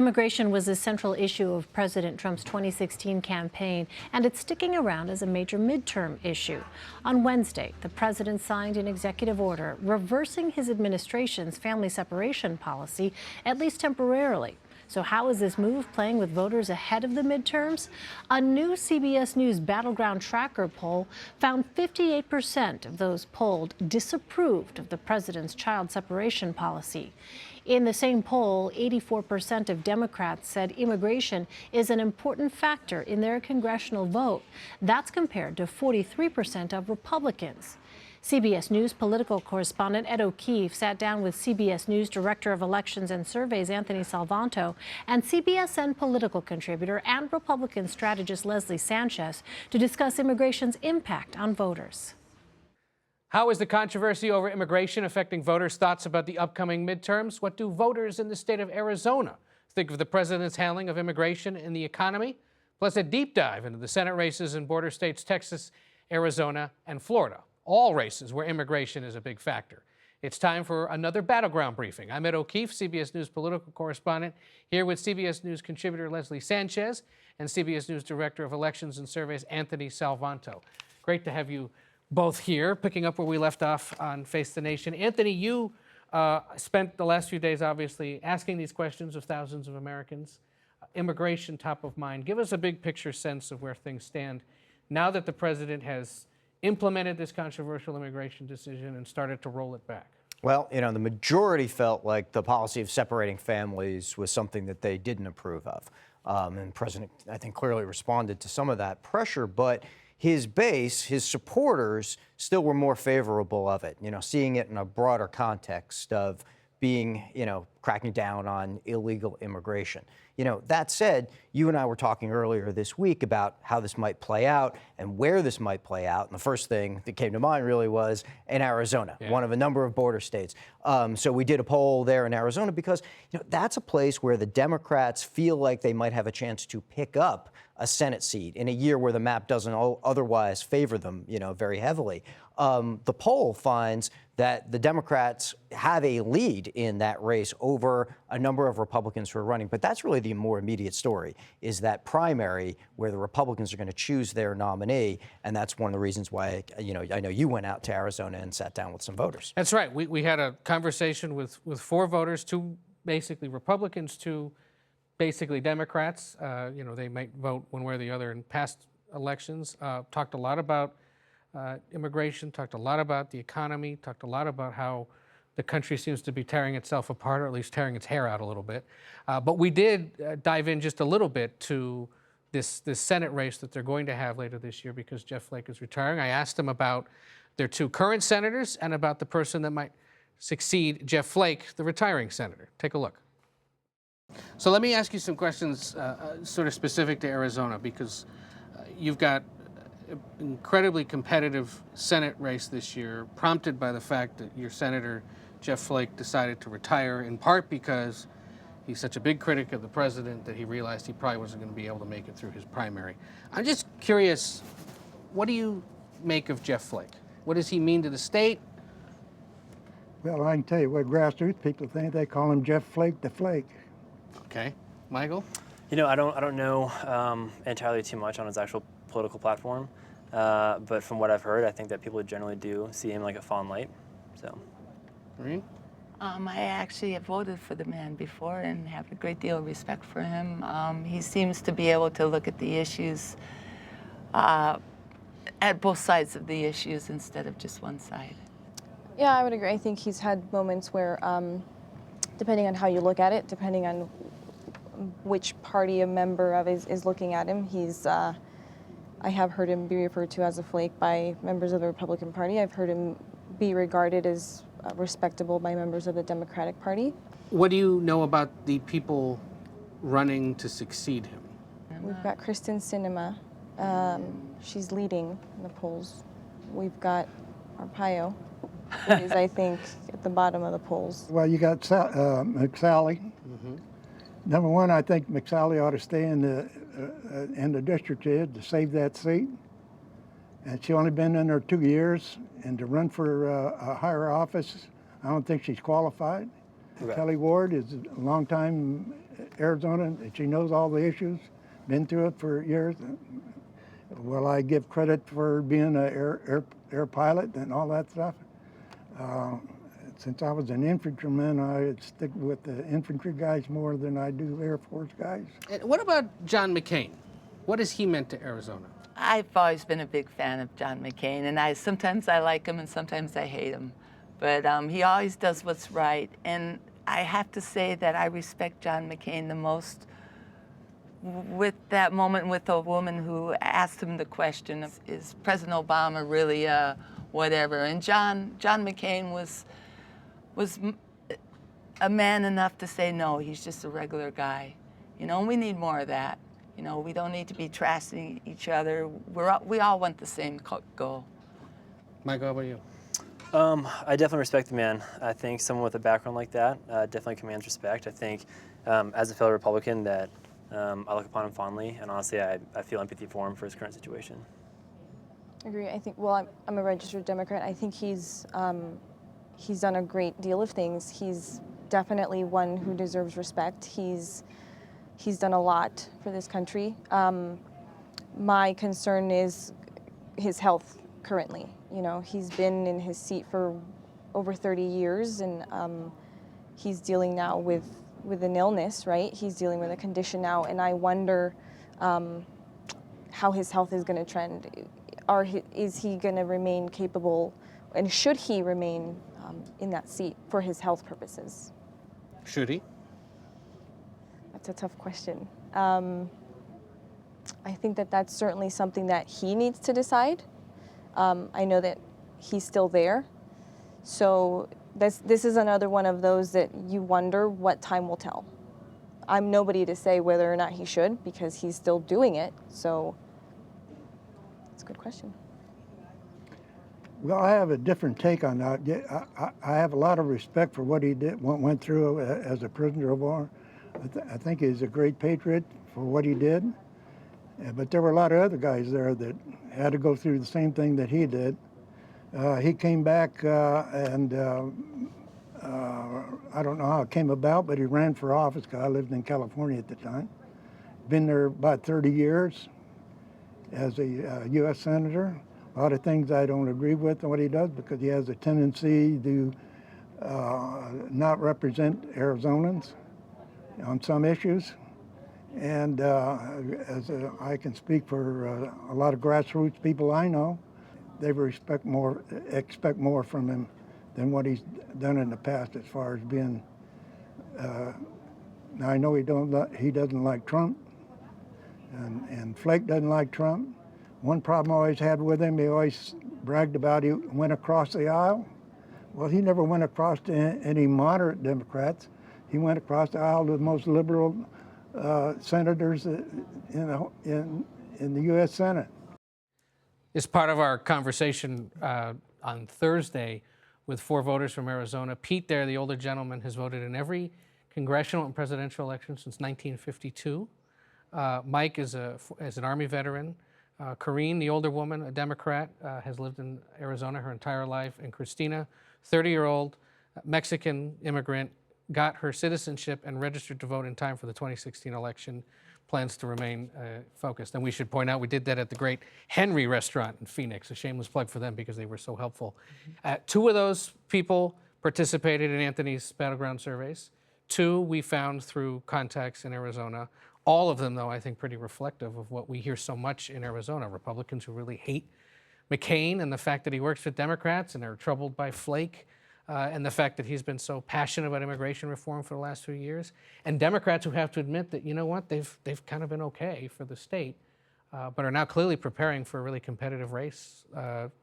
Immigration was a central issue of President Trump's 2016 campaign, and it's sticking around as a major midterm issue. On Wednesday, the president signed an executive order reversing his administration's family separation policy, at least temporarily. So how is this move playing with voters ahead of the midterms? A new CBS News Battleground Tracker poll found 58% of those polled disapproved of the president's child separation policy. In the same poll, 84% of Democrats said immigration is an important factor in their congressional vote. That's compared to 43% of Republicans. CBS News political correspondent Ed O'Keefe sat down with CBS News Director of Elections and Surveys Anthony Salvanto and CBSN political contributor and Republican strategist Leslie Sanchez to discuss immigration's impact on voters. How is the controversy over immigration affecting voters' thoughts about the upcoming midterms? What do voters in the state of Arizona think of the president's handling of immigration and the economy? Plus a deep dive into the Senate races in border states Texas, Arizona, and Florida. All races where immigration is a big factor. It's time for another Battleground Briefing. I'm Ed O'Keefe, CBS News political correspondent, here with CBS News contributor Leslie Sanchez and CBS News Director of Elections and Surveys Anthony Salvanto. Great to have you both here, picking up where we left off on Face the Nation. Anthony, you spent the last few days, obviously, asking these questions of thousands of Americans. Immigration top of mind. Give us a big picture sense of where things stand now that the president has implemented this controversial immigration decision and started to roll it back. Well, you know, the majority felt like the policy of separating families was something that they didn't approve of. And the president, I think, clearly responded to some of that pressure, but his base, his supporters, still were more favorable of it, you know, seeing it in a broader context of being, you know, cracking down on illegal immigration. You know, that said, you and I were talking earlier this week about how this might play out and where this might play out. And the first thing that came to mind really was in Arizona, one of a number of border states. So we did a poll there in Arizona because, you know, that's a place where the Democrats feel like they might have a chance to pick up a Senate seat in a year where the map doesn't otherwise favor them, you know, very heavily. The poll finds that the Democrats have a lead in that race over a number of Republicans who are running. But that's really the more immediate story, is that primary where the Republicans are going to choose their nominee. And that's one of the reasons why, you know, I know you went out to Arizona and sat down with some voters. That's right. We had a conversation with 4 voters, 2 basically Republicans, 2 basically Democrats. You know, they might vote one way or the other in past elections. Talked a lot about immigration, talked a lot about the economy, talked a lot about how the country seems to be tearing itself apart, or at least tearing its hair out a little bit. But we did dive in just a little bit to this Senate race that they're going to have later this year because Jeff Flake is retiring. I asked them about their 2 current senators and about the person that might succeed Jeff Flake, the retiring senator. Take a look. So let me ask you some questions sort of specific to Arizona, because you've got an incredibly competitive Senate race this year, prompted by the fact that your senator, Jeff Flake, decided to retire, in part because he's such a big critic of the president that he realized he probably wasn't going to be able to make it through his primary. I'm just curious, what do you make of Jeff Flake? What does he mean to the state? Well, I can tell you what grassroots people think. They call him Jeff Flake the Flake. Okay. Michael? You know, I don't know entirely too much on his actual political platform, but from what I've heard, I think that people generally do see him like a fond light. So, Maureen? I actually have voted for the man before and have a great deal of respect for him. He seems to be able to look at the issues, at both sides of the issues instead of just one side. Yeah, I would agree. I think he's had moments where, depending on how you look at it, depending on which party a member of is looking at him, he's, I have heard him be referred to as a flake by members of the Republican Party. I've heard him be regarded as respectable by members of the Democratic Party. What do you know about the people running to succeed him? We've got Kristen Sinema. She's leading in the polls. We've got Arpaio, who is, I think, at the bottom of the polls. Well, you got McSally. Mm-hmm. Number one, I think McSally ought to stay in the district here to save that seat. And she's only been in there 2 years, and to run for a higher office, I don't think she's qualified. Okay. Kelly Ward is a longtime Arizona, and she knows all the issues, been through it for years. Will I give credit for being an air pilot and all that stuff? Since I was an infantryman, I stick with the infantry guys more than I do Air Force guys. And what about John McCain? What has he meant to Arizona? I've always been a big fan of John McCain, and sometimes I like him and sometimes I hate him. But he always does what's right. And I have to say that I respect John McCain the most with that moment with a woman who asked him the question, is President Obama really whatever? And John McCain was a man enough to say, no, he's just a regular guy. You know, and we need more of that. You know, we don't need to be trashing each other. We all want the same goal. Mike, how about you? I definitely respect the man. I think someone with a background like that definitely commands respect. I think as a fellow Republican that I look upon him fondly, and honestly, I feel empathy for him for his current situation. Agree. I think, well, I'm a registered Democrat. I think he's done a great deal of things. He's definitely one who deserves respect. He's done a lot for this country. My concern is his health currently. You know, he's been in his seat for over 30 years, and he's dealing now with an illness, right? He's dealing with a condition now, and I wonder how his health is going to trend. Is he going to remain capable, and should he remain in that seat for his health purposes? Should he? That's a tough question. I think that's certainly something that he needs to decide. I know that he's still there. So this is another one of those that you wonder what time will tell. I'm nobody to say whether or not he should, because he's still doing it. So it's a good question. Well, I have a different take on that. I have a lot of respect for what he went through as a prisoner of war. I think he's a great patriot for what he did. But there were a lot of other guys there that had to go through the same thing that he did. He came back and I don't know how it came about, but he ran for office because I lived in California at the time. Been there about 30 years as a U.S. Senator. A lot of things I don't agree with on what he does because he has a tendency to not represent Arizonans on some issues. And I can speak for a lot of grassroots people I know, they expect more from him than what he's done in the past as far as being. Now I know he doesn't like Trump, and Flake doesn't like Trump. One problem I always had with him, he always bragged about he went across the aisle. Well, he never went across to any moderate Democrats. He went across the aisle to the most liberal senators in the U.S. Senate. As part of our conversation on Thursday with 4 voters from Arizona, Pete there, the older gentleman, has voted in every congressional and presidential election since 1952. Mike is an Army veteran. Corrine, the older woman, a Democrat, has lived in Arizona her entire life. And Christina, 30-year-old Mexican immigrant, got her citizenship and registered to vote in time for the 2016 election, plans to remain focused. And we should point out we did that at the great Henry restaurant in Phoenix. A shameless plug for them because they were so helpful. 2 of those people participated in Anthony's battleground surveys. 2 we found through contacts in Arizona. All of them, though, I think pretty reflective of what we hear so much in Arizona. Republicans who really hate McCain and the fact that he works with Democrats and are troubled by Flake. And the fact that he's been so passionate about immigration reform for the last few years, and Democrats who have to admit that, you know what, they've kind of been okay for the state, but are now clearly preparing for a really competitive race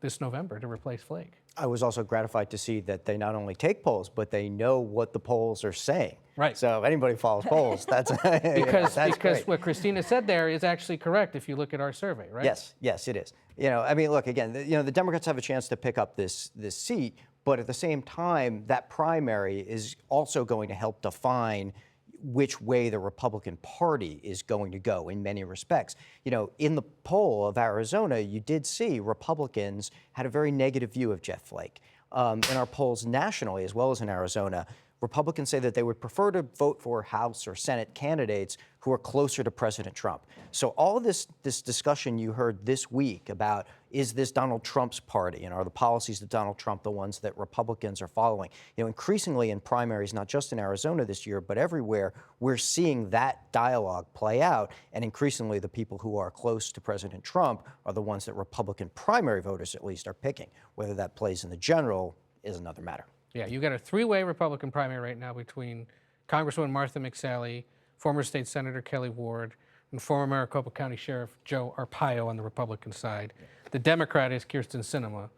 this November to replace Flake. I was also gratified to see that they not only take polls, but they know what the polls are saying. Right. So if anybody follows polls, that's because great. what Christina said there is actually correct if you look at our survey, right? Yes, it is. You know, I mean, look again. The Democrats have a chance to pick up this seat. But at the same time, that primary is also going to help define which way the Republican Party is going to go in many respects. You know, in the poll of Arizona, you did see Republicans had a very negative view of Jeff Flake. In our polls nationally, as well as in Arizona, Republicans say that they would prefer to vote for House or Senate candidates who are closer to President Trump. So all of this discussion you heard this week about, is this Donald Trump's party, and are the policies of Donald Trump the ones that Republicans are following? Increasingly in primaries, not just in Arizona this year, but everywhere, we're seeing that dialogue play out, and increasingly the people who are close to President Trump are the ones that Republican primary voters at least are picking. Whether that plays in the general is another matter. Yeah, you got a three-way Republican primary right now between Congresswoman Martha McSally, former state Senator Kelly Ward, and former Maricopa County Sheriff Joe Arpaio on the Republican side. The Democrat is Kyrsten Sinema.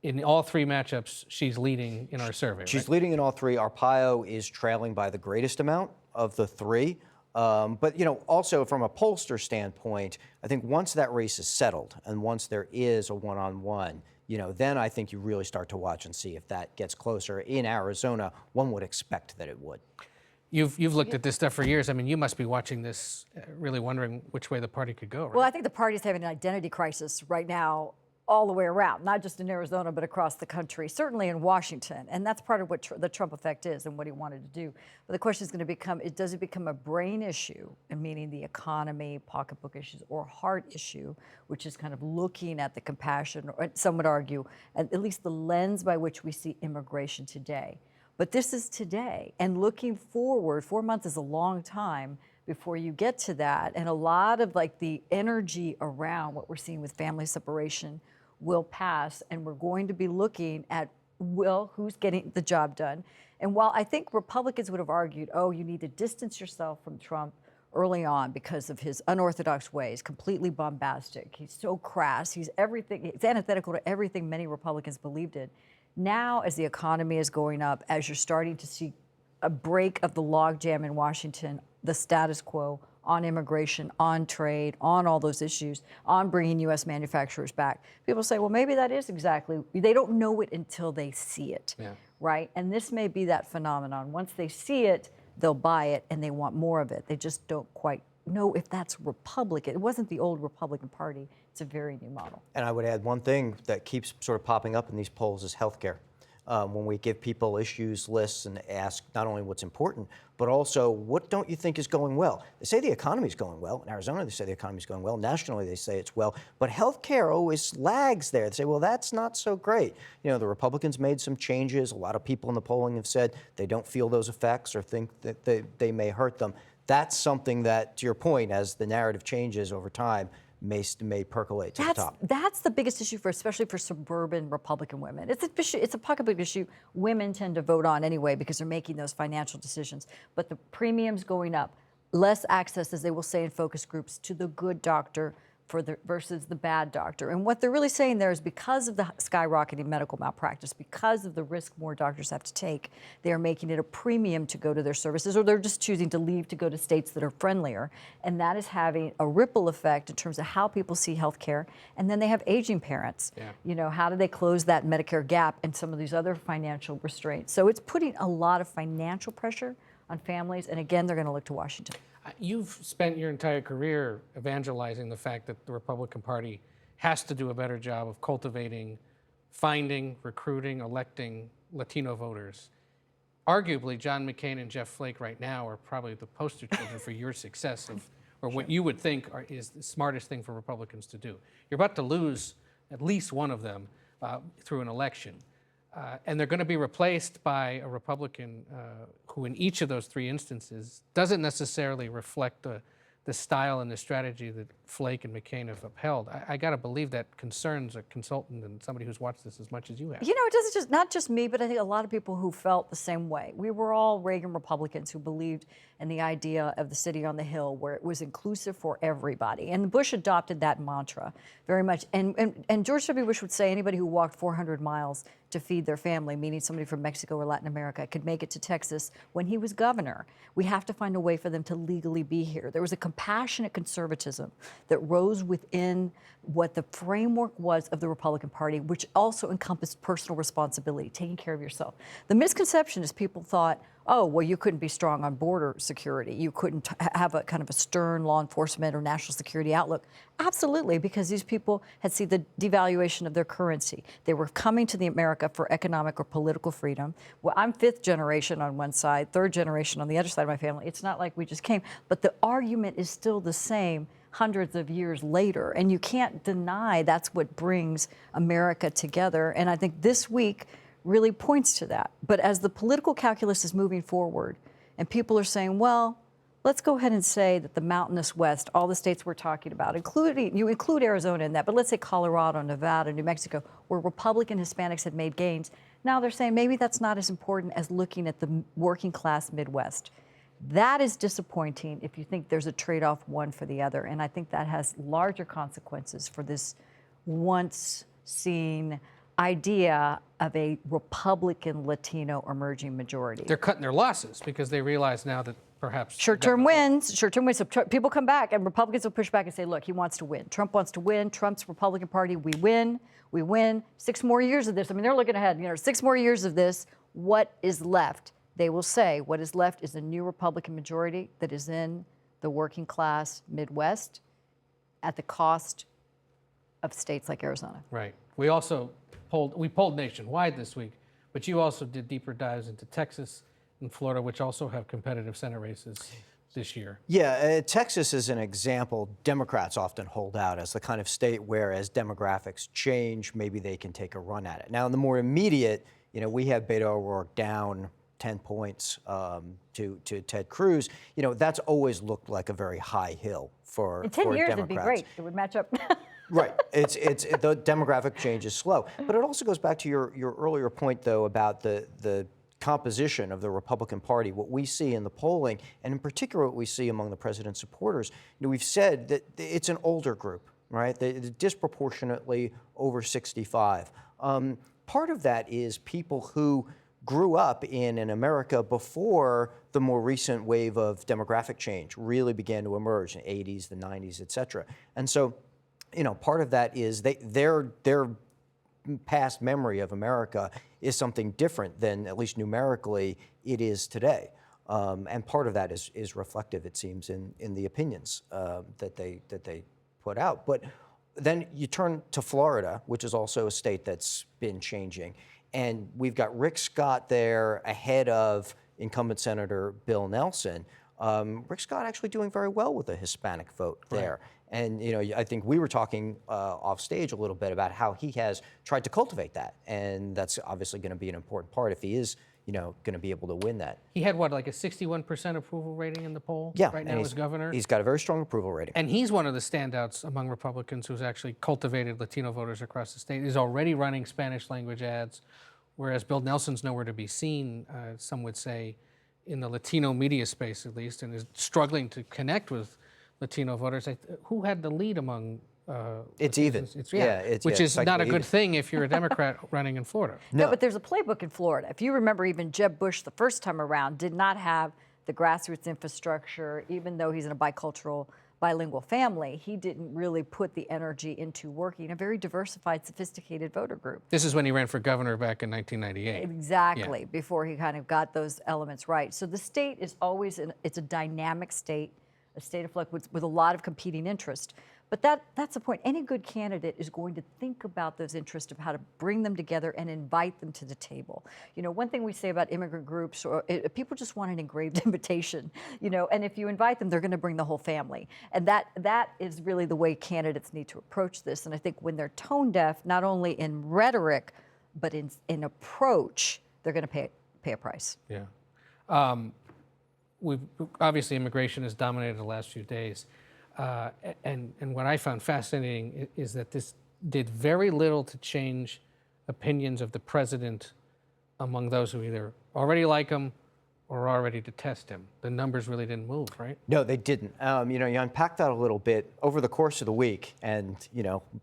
In all three matchups, she's leading in our survey. She's leading in all three. Arpaio is trailing by the greatest amount of the three. But also from a pollster standpoint, I think once that race is settled and once there is a one-on-one, then I think you really start to watch and see if that gets closer. In Arizona, one would expect that it would. You've looked at this stuff for years. I mean, you must be watching this, really wondering which way the party could go, right? Well, I think the party's having an identity crisis right now all the way around, not just in Arizona, but across the country, certainly in Washington. And that's part of what the Trump effect is and what he wanted to do. But the question is going to become, does it become a brain issue, meaning the economy, pocketbook issues, or heart issue, which is kind of looking at the compassion, or some would argue, at least the lens by which we see immigration today. But this is today. And looking forward, 4 months is a long time before you get to that. And a lot of the energy around what we're seeing with family separation will pass, and we're going to be looking at, who's getting the job done. And while I think Republicans would have argued, you need to distance yourself from Trump early on because of his unorthodox ways, completely bombastic, he's so crass, he's antithetical to everything many Republicans believed in. Now, as the economy is going up, as you're starting to see a break of the logjam in Washington, the status quo on immigration, on trade, on all those issues, on bringing U.S. manufacturers back, people say, well, maybe that is exactly, they don't know it until they see it, right? And this may be that phenomenon. Once they see it, they'll buy it and they want more of it. They just don't quite know if that's Republican. It wasn't the old Republican Party. It's a very new model. And I would add one thing that keeps sort of popping up in these polls is healthcare. When we give people issues lists and ask not only what's important, but also what don't you think is going well? They say the economy's going well. In Arizona, they say the economy's going well. Nationally, they say it's well. But healthcare always lags there. They say, well, that's not so great. The Republicans made some changes. A lot of people in the polling have said they don't feel those effects or think that they may hurt them. That's something that, to your point, as the narrative changes over time, may percolate to the top. That's the biggest issue especially for suburban Republican women. It's a pocketbook issue women tend to vote on anyway because they're making those financial decisions. But the premiums going up, less access, as they will say in focus groups, to the good doctor versus the bad doctor. And what they're really saying there is because of the skyrocketing medical malpractice, because of the risk more doctors have to take, they are making it a premium to go to their services, or they're just choosing to leave to go to states that are friendlier. And that is having a ripple effect in terms of how people see health care. And then they have aging parents. How do they close that Medicare gap and some of these other financial restraints? So it's putting a lot of financial pressure on families. And again, they're going to look to Washington. You've spent your entire career evangelizing the fact that the Republican Party has to do a better job of cultivating, finding, recruiting, electing Latino voters. Arguably, John McCain and Jeff Flake right now are probably the poster children for your success or what you would think is the smartest thing for Republicans to do. You're about to lose at least one of them through an election. And they're going to be replaced by a Republican who in each of those three instances doesn't necessarily reflect the style and the strategy that Flake and McCain have upheld. I got to believe that concerns a consultant and somebody who's watched this as much as you have. It doesn't not just me, but I think a lot of people who felt the same way. We were all Reagan Republicans who believed in the idea of the city on the hill where it was inclusive for everybody. And Bush adopted that mantra very much. And George W. Bush would say anybody who walked 400 miles to feed their family, meaning somebody from Mexico or Latin America, could make it to Texas when he was governor. We have to find a way for them to legally be here. There was a compassionate conservatism that rose within what the framework was of the Republican Party, which also encompassed personal responsibility, taking care of yourself. The misconception is people thought, oh, well, you couldn't be strong on border security. You couldn't have a kind of a stern law enforcement or national security outlook. Absolutely, because these people had seen the devaluation of their currency. They were coming to the America for economic or political freedom. Well, I'm fifth generation on one side, third generation on the other side of my family. It's not like we just came, but the argument is still the same hundreds of years later, and you can't deny that's what brings America together. And I think this week really points to that. But as the political calculus is moving forward and people are saying, well, let's go ahead and say that the mountainous West, all the states we're talking about, you include Arizona in that, but let's say Colorado, Nevada, New Mexico, where Republican Hispanics had made gains. Now they're saying maybe that's not as important as looking at the working class Midwest. That is disappointing if you think there's a trade-off one for the other. And I think that has larger consequences for this once seen idea of a Republican Latino emerging majority. They're cutting their losses because they realize now that perhaps Short-term wins. So people come back and Republicans will push back and say, look, he wants to win. Trump wants to win. Trump's Republican Party, we win. 6 more years of this. I mean, they're looking ahead, 6 more years of this. What is left? They will say what is left is a new Republican majority that is in the working class Midwest at the cost of states like Arizona. Right. We also polled nationwide this week, but you also did deeper dives into Texas and Florida, which also have competitive Senate races this year. Yeah, Texas is an example Democrats often hold out as the kind of state where as demographics change, maybe they can take a run at it. Now, in the more immediate, we have Beto O'Rourke down 10 points to Ted Cruz. That's always looked like a very high hill for In 10 years, Democrats. it'd be great. It would match up. Right. The demographic change is slow. But it also goes back to your earlier point, though, about the composition of the Republican Party. What we see in the polling, and in particular what we see among the president's supporters, we've said that it's an older group, right? They're disproportionately over 65. Part of that is people who grew up in an America before the more recent wave of demographic change really began to emerge in the 80s, the 90s, et cetera. And so, part of that is their past memory of America is something different than, at least numerically, it is today. And part of that is reflective, it seems, in the opinions that they put out. But then you turn to Florida, which is also a state that's been changing. And we've got Rick Scott there ahead of incumbent Senator Bill Nelson. Rick Scott actually doing very well with the Hispanic vote there. Right. And, I think we were talking off stage a little bit about how he has tried to cultivate that. And that's obviously going to be an important part if he is, going to be able to win that. He had like a 61% approval rating in the poll right now as governor? He's got a very strong approval rating. And he's one of the standouts among Republicans who's actually cultivated Latino voters across the state. He's already running Spanish language ads, whereas Bill Nelson's nowhere to be seen, some would say, in the Latino media space at least, and is struggling to connect with Latino voters. Who had the lead among it's even. Which is not a good thing if you're a Democrat running in Florida. No, but there's a playbook in Florida. If you remember, even Jeb Bush the first time around did not have the grassroots infrastructure, even though he's in a bilingual family, he didn't really put the energy into working a very diversified, sophisticated voter group. This is when he ran for governor back in 1998. Exactly, before he kind of got those elements right. So the state is always, it's a dynamic state, a state of flux with a lot of competing interest. But that's the point. Any good candidate is going to think about those interests of how to bring them together and invite them to the table. One thing we say about immigrant groups, people just want an engraved invitation, and if you invite them, they're going to bring the whole family. And that is really the way candidates need to approach this. And I think when they're tone deaf, not only in rhetoric, but in approach, they're going to pay a price. Yeah. Obviously, immigration has dominated the last few days. And what I found fascinating is that this did very little to change opinions of the president among those who either already like him or already detest him. The numbers really didn't move, right? No, they didn't. You unpack that a little bit over the course of the week, and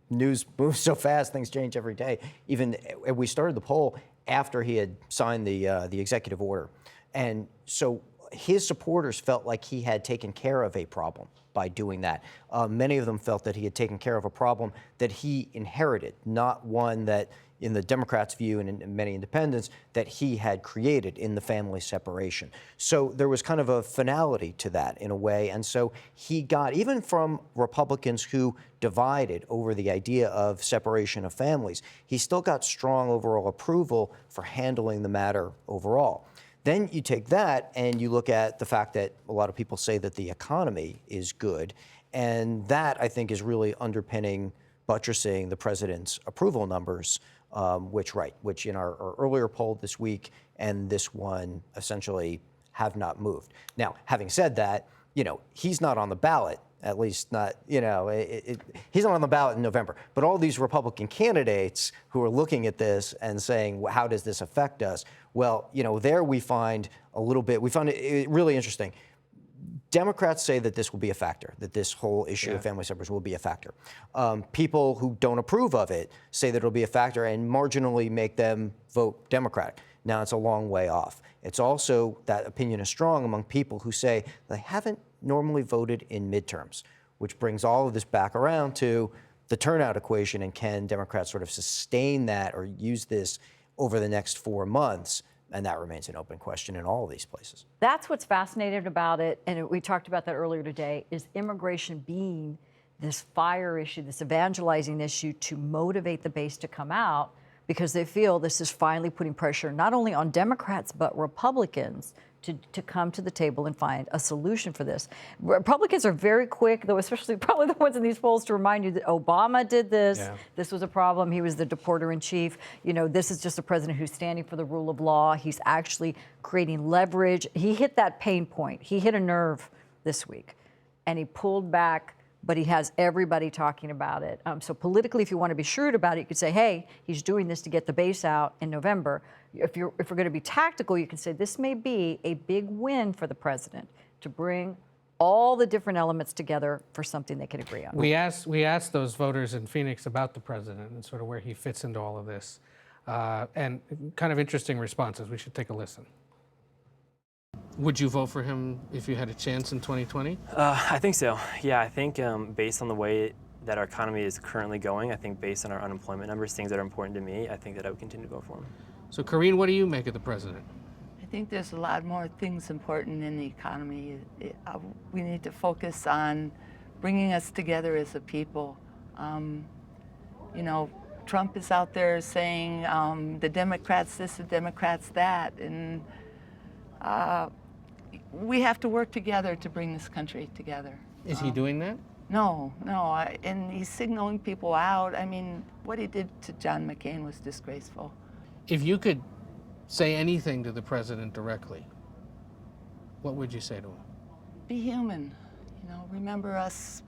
news moves so fast, things change every day. Even we started the poll after he had signed the executive order, and so his supporters felt like he had taken care of a problem by doing that. Many of them felt that he had taken care of a problem that he inherited, not one that in the Democrats' view and in many independents, that he had created in the family separation. So there was kind of a finality to that in a way. And so he got, even from Republicans who divided over the idea of separation of families, he still got strong overall approval for handling the matter overall. Then you take that and you look at the fact that a lot of people say that the economy is good. And that, I think, is really underpinning, buttressing the president's approval numbers, which in our earlier poll this week and this one essentially have not moved. Now, having said that, he's not on the ballot, at least not, he's not on the ballot in November. But all these Republican candidates who are looking at this and saying, well, how does this affect us? Well, there we find it really interesting. Democrats say that this will be a factor, that this whole issue of family separation will be a factor. People who don't approve of it say that it'll be a factor and marginally make them vote Democratic. Now, it's a long way off. It's also, that opinion is strong among people who say they haven't normally voted in midterms, which brings all of this back around to the turnout equation, and can Democrats sort of sustain that or use this over the next 4 months? And that remains an open question in all of these places. That's what's fascinating about it, and we talked about that earlier today, is immigration being this fire issue, this evangelizing issue to motivate the base to come out, because they feel this is finally putting pressure not only on Democrats but Republicans to come to the table and find a solution for this. Republicans are very quick, though, especially probably the ones in these polls, to remind you that Obama did this. Yeah. This was a problem. He was the deporter-in-chief. This is just a president who's standing for the rule of law. He's actually creating leverage. He hit that pain point. He hit a nerve this week, and he pulled back, but he has everybody talking about it. So politically, if you want to be shrewd about it, you could say, hey, he's doing this to get the base out in November. If we're going to be tactical, you can say this may be a big win for the president to bring all the different elements together for something they can agree on. We asked those voters in Phoenix about the president and sort of where he fits into all of this, and kind of interesting responses. We should take a listen. Would you vote for him if you had a chance in 2020? I think so. Yeah, I think based on the way that our economy is currently going, I think based on our unemployment numbers, things that are important to me, I think that I would continue to vote for him. So, Karine, what do you make of the president? I think there's a lot more things important in the economy. We need to focus on bringing us together as a people. Trump is out there saying the Democrats this, the Democrats that, and we have to work together to bring this country together. Is he doing that? No, and he's signaling people out. I mean, what he did to John McCain was disgraceful. If you could say anything to the president directly, what would you say to him? Be human. Remember us.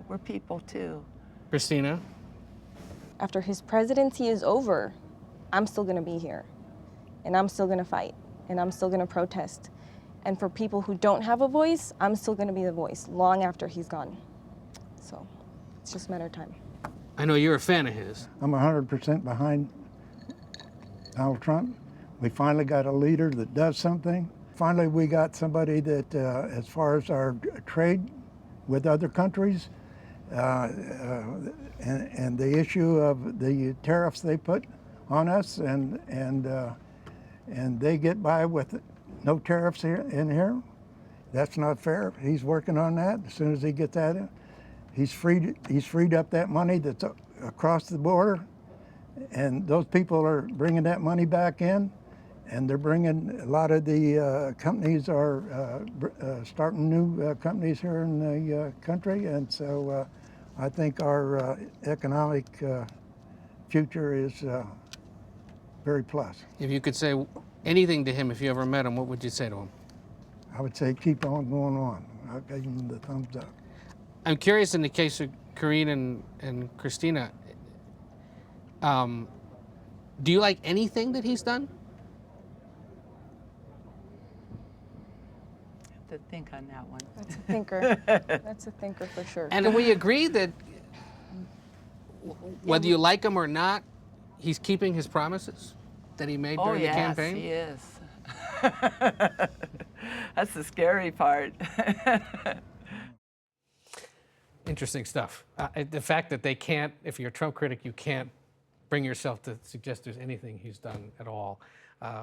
We're people too. Christina? After his presidency is over, I'm still going to be here, and I'm still going to fight, and I'm still going to protest. And for people who don't have a voice, I'm still going to be the voice long after he's gone. So it's just a matter of time. I know you're a fan of his. I'm 100% behind Donald Trump. We finally got a leader that does something. Finally, we got somebody that, as far as our trade with other countries, and the issue of the tariffs they put on us, and they get by with no tariffs in here. That's not fair. He's working on that. As soon as he gets at it, he's freed up that money that's across the border, and those people are bringing that money back in, and they're bringing a lot of the companies are starting new companies here in the country, and so I think our economic future is very plus. If you could say anything to him if you ever met him, what would you say to him? I would say keep on going on. I'll give him the thumbs up. I'm curious, in the case of Karine and Christina, do you like anything that he's done? I have to think on that one. That's a thinker. That's a thinker for sure. And we agree that whether you like him or not, he's keeping his promises that he made during the campaign? Oh, yes, he is. That's the scary part. Interesting stuff. The fact that they can't, if you're a Trump critic, you can't bring yourself to suggest there's anything he's done at all,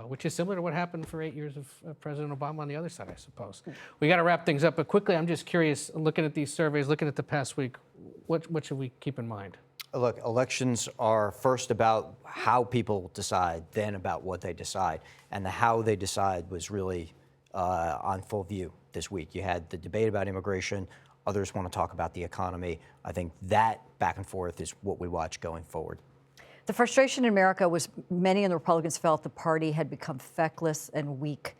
which is similar to what happened for 8 years of President Obama on the other side, I suppose. We got to wrap things up, but quickly, I'm just curious, looking at these surveys, looking at the past week, what should we keep in mind? Look, elections are first about how people decide, then about what they decide. And the how they decide was really on full view this week. You had the debate about immigration. Others want to talk about the economy. I think that back and forth is what we watch going forward. The frustration in America was many in the Republicans felt the party had become feckless and weak.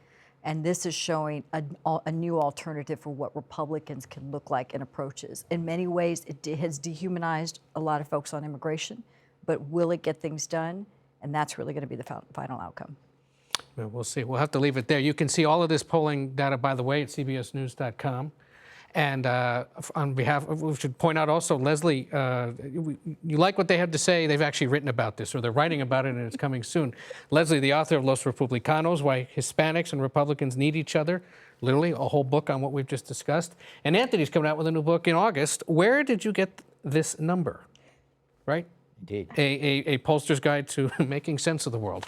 And this is showing a new alternative for what Republicans can look like and approaches. In many ways, it has dehumanized a lot of folks on immigration, but will it get things done? And that's really going to be the final outcome. Well, we'll see. We'll have to leave it there. You can see all of this polling data, by the way, at cbsnews.com. And on behalf of, we should point out also, Leslie, you like what they have to say. They've actually written about this, or they're writing about it, and it's coming soon. Leslie, the author of Los Republicanos, Why Hispanics and Republicans Need Each Other, literally a whole book on what we've just discussed. And Anthony's coming out with a new book in August. Where did you get this number, right? Indeed. A pollster's guide to making sense of the world,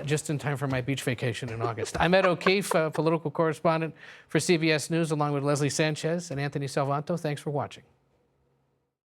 just in time for my beach vacation in August. I'm Ed O'Keefe, political correspondent for CBS News, along with Leslie Sanchez and Anthony Salvanto. Thanks for watching.